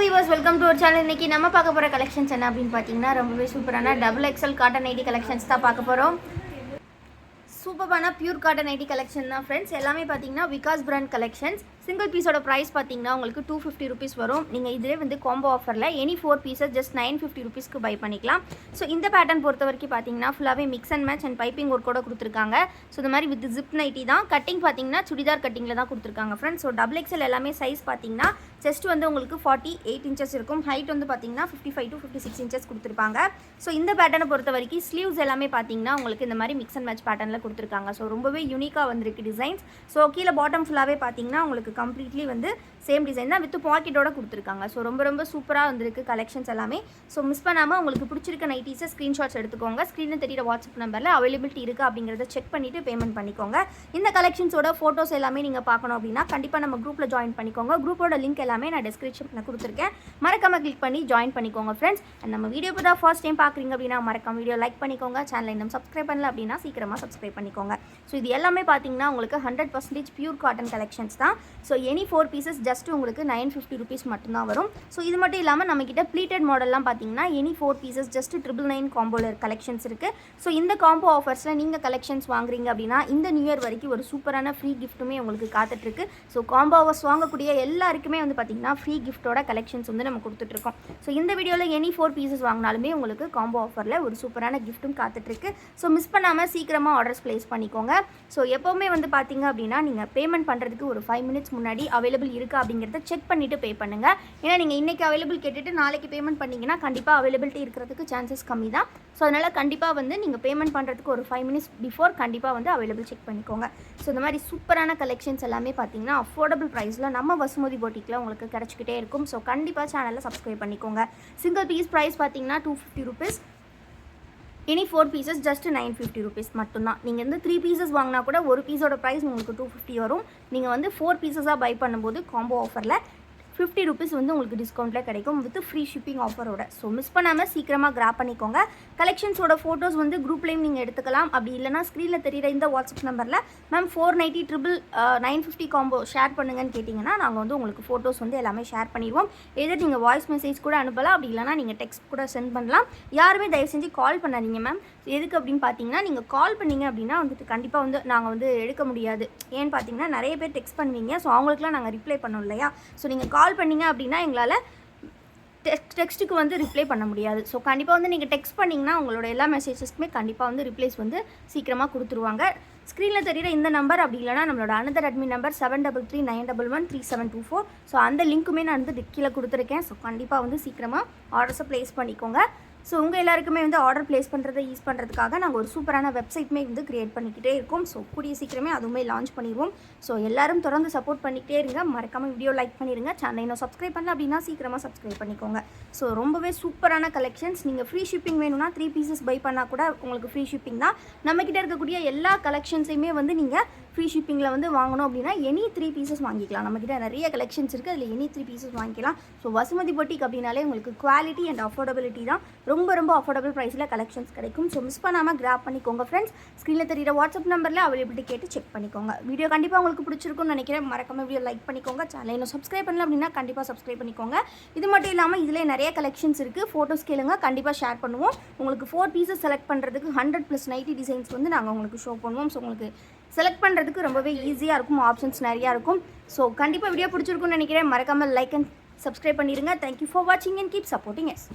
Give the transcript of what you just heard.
Viewers welcome to our channel. இன்னைக்கு நம்ம பார்க்க போகிற கலெக்ஷன்ஸ் என்ன அப்படின்னு பார்த்தீங்கன்னா ரொம்பவே சூப்பரான XXL காட்டன் நைட்டி கலெக்ஷன்ஸ் தான் பார்க்க போகிறோம். சூப்பரான பியூர் காட்டன் நைட்டி கலெக்ஷன் தான் ஃப்ரெண்ட்ஸ். எல்லாமே பார்த்தீங்கன்னா விகாஸ் பிராண்ட் கலெக்ஷன்ஸ். சிங்கிள் பீஸோட ப்ரைஸ் பார்த்தீங்கன்னா உங்களுக்கு 250 ருபீஸ் வரும். நீங்கள் இதிலே வந்து காம்போ ஆஃபரில் எனி 4 பீசஸ் ஜஸ்ட் 950 ருபீஸ்க்கு பை பண்ணிக்கலாம். ஸோ இந்த பேட்டர்ன் பொறுத்த வரைக்கும் பார்த்தீங்கன்னா ஃபுல்லாகவே mix and match and piping ஒர்க்கோட கொடுத்துருக்காங்க. ஸோ இந்த மாதிரி வித் ஜிப் நைட்டி தான். கட்டிங் பார்த்தீங்கன்னா சுடிதார் கட்டிங்கில் தான் கொடுத்துருக்காங்க ஃப்ரெண்ட்ஸ். ஸோ XXL எல்லாமே சைஸ் பார்த்தீங்கன்னா செஸ்ட் வந்து உங்களுக்கு 48 இன்ச்சஸ் இருக்கும். ஹைட் வந்து பார்த்தீங்கன்னா 55 to 56 இன்ச்சஸ் கொடுத்துருப்பாங்க. ஸோ இந்த பேட்டர்னை பொறுத்த வரைக்கும் ஸ்லீவ்ஸ் எல்லாமே பார்த்தீங்கன்னா உங்களுக்கு இந்த மாதிரி மிக்ஸ் அண்ட் மேட்ச் பேட்டர்னில் கொடுத்துருக்காங்க. ஸோ ரொம்பவே யூனிக்காக வந்திருக்கு டிசைன்ஸ். ஸோ கீழே பாட்டம் ஃபுல்லாகவே பார்த்தீங்கன்னா உங்களுக்கு கம்ப்ளீட்லி வந்து சேம் டிசைன் தான் வித் பாக்கெட்டோட கொடுத்துருக்காங்க. ஸோ ரொம்ப சூப்பராக வந்திருக்கு கலெக்ஷன்ஸ் எல்லாமே. ஸோ மிஸ் பண்ணாமல் உங்களுக்கு பிடிச்சிருக்க நைட்டீஸை ஸ்க்ரீன்ஷாட்ஸ் எடுத்துக்கோங்க. ஸ்க்ரீனில் தெரியிற வாட்ஸ்அப் நம்பரில் அவைலபிலிட்டி இருக்குது அப்படிங்கிறத செக் பண்ணிவிட்டு பேமெண்ட் பண்ணிக்கோங்க. இந்த கலெக்ஷன்ஸோட ஃபோட்டோஸ் எல்லாமே நீங்கள் பார்க்கணும் அப்படின்னா கண்டிப்பாக நம்ம குரூப்பில் ஜாயின் பண்ணிக்கோங்க. குரூப்போட லிங்க் எல்லாமே நான் டிஸ்கிரிப்ஷனில் கொடுத்துருக்கேன். மறக்காம கிளிக் பண்ணி ஜாயின் பண்ணிக்கோங்க ஃப்ரெண்ட்ஸ். அண்ட் நம்ம வீடியோ இப்போ தான் ஃபர்ஸ்ட் டைம் பார்க்குறீங்க அப்படின்னா மறக்காம வீடியோ லைக் பண்ணிக்கோங்க. சேனலை இன்னும் சப்ஸ்கிரைப் பண்ணல அப்படின்னா சீக்கிரமாக சப்ஸ்கிரைப் பண்ணிக்கோங்க. ஸோ இது எல்லாமே பார்த்தீங்கன்னா உங்களுக்கு 100% பியூர் காட்டன் கலெக்ஷன்ஸ் தான். ஸோ எனி 4 பீசஸ் ஜஸ்ட் உங்களுக்கு 950 ருபீஸ் மட்டும்தான் வரும். ஸோ இது மட்டும் இல்லாமல் நம்மக்கிட்ட ப்ளீட்டட் மாடல்லாம் பார்த்தீங்கன்னா எனி 4 பீசஸ் ஜஸ்ட் 999 காம்போல கலெக்ஷன்ஸ் இருக்குது. ஸோ இந்த காம்போ ஆஃபர்ஸில் நீங்கள் கலெக்ஷன்ஸ் வாங்குறீங்க அப்படின்னா இந்த நியூ இயர் வரைக்கும் ஒரு சூப்பரான ஃப்ரீ கிஃப்ட்டுமே உங்களுக்கு காத்துட்ருக்கு. ஸோ காம்போ ஆஃபர்ஸ் வாங்கக்கூடிய எல்லாருக்குமே வந்து பார்த்தீங்கன்னா ஃப்ரீ கிஃப்ட்டோட கலெக்ஷன்ஸ் வந்து நம்ம கொடுத்துட்ருக்கோம். ஸோ இந்த வீடியோவில் எனி 4 பீசஸ் வாங்கினாலுமே உங்களுக்கு காம்போ ஆஃபரில் ஒரு சூப்பரான கிஃப்ட்டும் காத்துட்ருக்கு. ஸோ மிஸ் பண்ணாமல் சீக்கிரமாக ஆர்டர்ஸ் ப்ளேஸ் பண்ணிக்கோங்க. ஸோ எப்போவுமே வந்து பார்த்தீங்க அப்படின்னா நீங்கள் பேமெண்ட் பண்ணுறதுக்கு ஒரு 5 மினிட்ஸ் முன்னாடி அவைலபிள் இருக்கா அப்படிங்கிறத செக் பண்ணிவிட்டு பே பண்ணுங்கள். ஏன்னா நீங்கள் இன்றைக்கி அவைலபிள் கேட்டுட்டு நாளைக்கு பேமெண்ட் பண்ணிங்கன்னா கண்டிப்பாக அவைலபிலிட்டி இருக்கிறதுக்கு சான்சஸ் கம்மி தான். ஸோ அதனால் கண்டிப்பாக வந்து நீங்கள் பேமெண்ட் பண்ணுறதுக்கு ஒரு 5 மினிட்ஸ் பிஃபோர் கண்டிப்பாக வந்து அவைலபிள் செக் பண்ணிக்கோங்க. ஸோ இந்த மாதிரி சூப்பரான கலெக்ஷன்ஸ் எல்லாமே பார்த்தீங்கன்னா அஃபோர்டபுள் ப்ரைஸில் நம்ம வசுமதி போட்டிக்கில் உங்களுக்கு கிடச்சிக்கிட்டே இருக்கும். ஸோ கண்டிப்பாக சேனலில் சப்ஸ்கிரைப் பண்ணிக்கோங்க. சிங்கிள் பீஸ் ப்ரைஸ் பார்த்தீங்கன்னா 250 rupees. Any 4 pieces just 950 rupees மட்டும்தான். நீங்கள் வந்து 3 பீசஸ் வாங்கினா கூட ஒரு பீஸோட ப்ரைஸ் உங்களுக்கு 250 வரும். நீங்கள் வந்து 4 பீசஸாக பை பண்ணும்போது காம்போ ஆஃபரில் 50 ருபீஸ் வந்து உங்களுக்கு டிஸ்கவுண்ட்டில் கிடைக்கும் வித் ஃப்ரீ ஷிப்பிங் ஆஃபரோட. ஸோ மிஸ் பண்ணாமல் சீக்கிரமாக கிராப் பண்ணிக்கோங்க. கலெக்ஷன்ஸோட ஃபோட்டோஸ் வந்து குரூப்லேயும் நீங்கள் எடுத்துக்கலாம். அப்படி இல்லைனா ஸ்க்ரீனில் தெரியிற இந்த வாட்ஸ்அப் நம்பரில் மேம் 490 950 காம்போ ஷேர் பண்ணுங்கன்னு கேட்டிங்கன்னா நாங்கள் வந்து உங்களுக்கு ஃபோட்டோஸ் வந்து எல்லாமே ஷேர் பண்ணிடுவோம். எதர் நீங்கள் வாய்ஸ் மெசேஜ் கூட அனுப்பலாம். அப்படி இல்லைனா நீங்கள் டெக்ஸ்ட் கூட சென்ட் பண்ணலாம். யாருமே தயவு செஞ்சு கால் பண்ணாதீங்க மேம். எதுக்கு அப்படின்னு பார்த்தீங்கன்னா நீங்கள் கால் பண்ணிங்க அப்படின்னா வந்துட்டு கண்டிப்பாக வந்து நாங்கள் வந்து எடுக்க முடியாது. ஏன்னு பார்த்தீங்கன்னா நிறைய பேர் டெக்ஸ்ட் பண்ணுவீங்க. ஸோ அவங்களுக்குலாம் நாங்கள் ரிப்ளை பண்ணோம் இல்லையா. ஸோ நீங்கள் கால் பண்ணிங்க அப்படின்னா எங்களால் டெக்ஸ்ட்டுக்கு வந்து ரிப்ளை பண்ண முடியாது. ஸோ கண்டிப்பாக வந்து நீங்கள் டெக்ஸ்ட் பண்ணிங்கன்னா உங்களோட எல்லா மெசேஜஸ்க்குமே கண்டிப்பாக வந்து ரிப்ளைஸ் வந்து சீக்கிரமாக கொடுத்துருவாங்க. ஸ்க்ரீனில் தெரியிற இந்த நம்பர் அப்படி இல்லைனா நம்மளோட அனதர் அட்மின் நம்பர் 7339113724. ஸோ அந்த லிங்க்குமே நான் வந்து கீழே கொடுத்துருக்கேன். ஸோ கண்டிப்பாக வந்து சீக்கிரமாக ஆர்டர்ஸை ப்ளேஸ் பண்ணிக்கோங்க. ஸோ உங்கள் எல்லாருக்குமே வந்து ஆர்டர் ப்ளேஸ் பண்ணுறதை யூஸ் பண்ணுறதுக்காக நாங்கள் ஒரு சூப்பரான வெப்சைட்மே வந்து க்ரியேட் பண்ணிக்கிட்டே இருக்கோம். ஸோ கூடிய சீக்கிரமே அதுவுமே லான்ச் பண்ணிடுவோம். ஸோ எல்லோரும் தொடர்ந்து சப்போர்ட் பண்ணிக்கிட்டே இருங்க. மறக்காமல் வீடியோ லைக் பண்ணிடுங்க. சேனலை இன்னும் சப்ஸ்கிரைப் பண்ணல அப்படின்னா சீக்கிரமாக சப்ஸ்கிரைப் பண்ணிக்கோங்க. ஸோ ரொம்பவே சூப்பரான கலெக்ஷன்ஸ். நீங்கள் ஃப்ரீ ஷிப்பிங் வேணும்னா 3 பீசஸ் பை பண்ணால் கூட உங்களுக்கு ஃப்ரீ ஷிப்பிங் தான். நம்மக்கிட்ட இருக்கக்கூடிய எல்லா கலெக்ஷன்ஸையுமே வந்து நீங்கள் ஃப்ரீ ஷிப்பிங்கில் வந்து வாங்கணும் அப்படின்னா எனி 3 பீசஸ் வாங்கிக்கலாம். நம்மக்கிட்ட நிறைய கலெக்ஷன்ஸ் இருக்குது. அதில் எனி 3 பீசஸ் வாங்கிக்கலாம். ஸோ வசுமதி பொட்டிக் அப்படின்னாலே உங்களுக்கு குவாலிட்டி அண்ட் அஃபோர்டபிலிட்டி தான். ரொம்ப அஃபோர்டபுள் ப்ரைஸில் கலெக்ஷன்ஸ் கிடைக்கும். ஸோ மிஸ் பண்ணாமல் கிராப் பண்ணிக்கோங்க ஃப்ரெண்ட்ஸ். ஸ்க்ரீனில் தெரியிற வாட்ஸ்அப் நம்பரில் அவைலபிலிட்டி கேட்டு செக் பண்ணிக்கோங்க. வீடியோ கண்டிப்பாக உங்களுக்கு பிடிச்சிருக்கும்னு நினைக்கிறேன். மறக்காம வீடியோ லைக் பண்ணிக்கோங்க. சேனலை இன்னும் சப்ஸ்கிரைப் பண்ணல அப்படின்னா கண்டிப்பாக சப்ஸ்கிரைப் பண்ணிக்கோங்க. இது மட்டும் இல்லாமல் இதில் நிறைய கலெக்ஷன்ஸ் இருக்குது. ஃபோட்டோஸ் கேளுங்க, கண்டிப்பாக ஷேர் பண்ணுவோம். உங்களுக்கு 4 பீசஸ் செலக்ட் பண்ணுறதுக்கு 100+ நைட்டி டிசைன்ஸ் வந்து நாங்கள் உங்களுக்கு ஷோ பண்ணுவோம். ஸோ உங்களுக்கு செலக்ட் பண்ணுறதுக்கு ரொம்பவே ஈஸியாக இருக்கும். ஆப்ஷன்ஸ் நிறையா இருக்கும். ஸோ கண்டிப்பாக வீடியோ பிடிச்சிருக்கும்னு நினைக்கிறேன். மறக்காமல் லைக் அண்ட் சப்ஸ்கிரைப் பண்ணிடுங்க. தேங்க்யூ ஃபார் வாட்சிங் அண்ட் கீப் சப்போர்ட்டிங் எஸ்.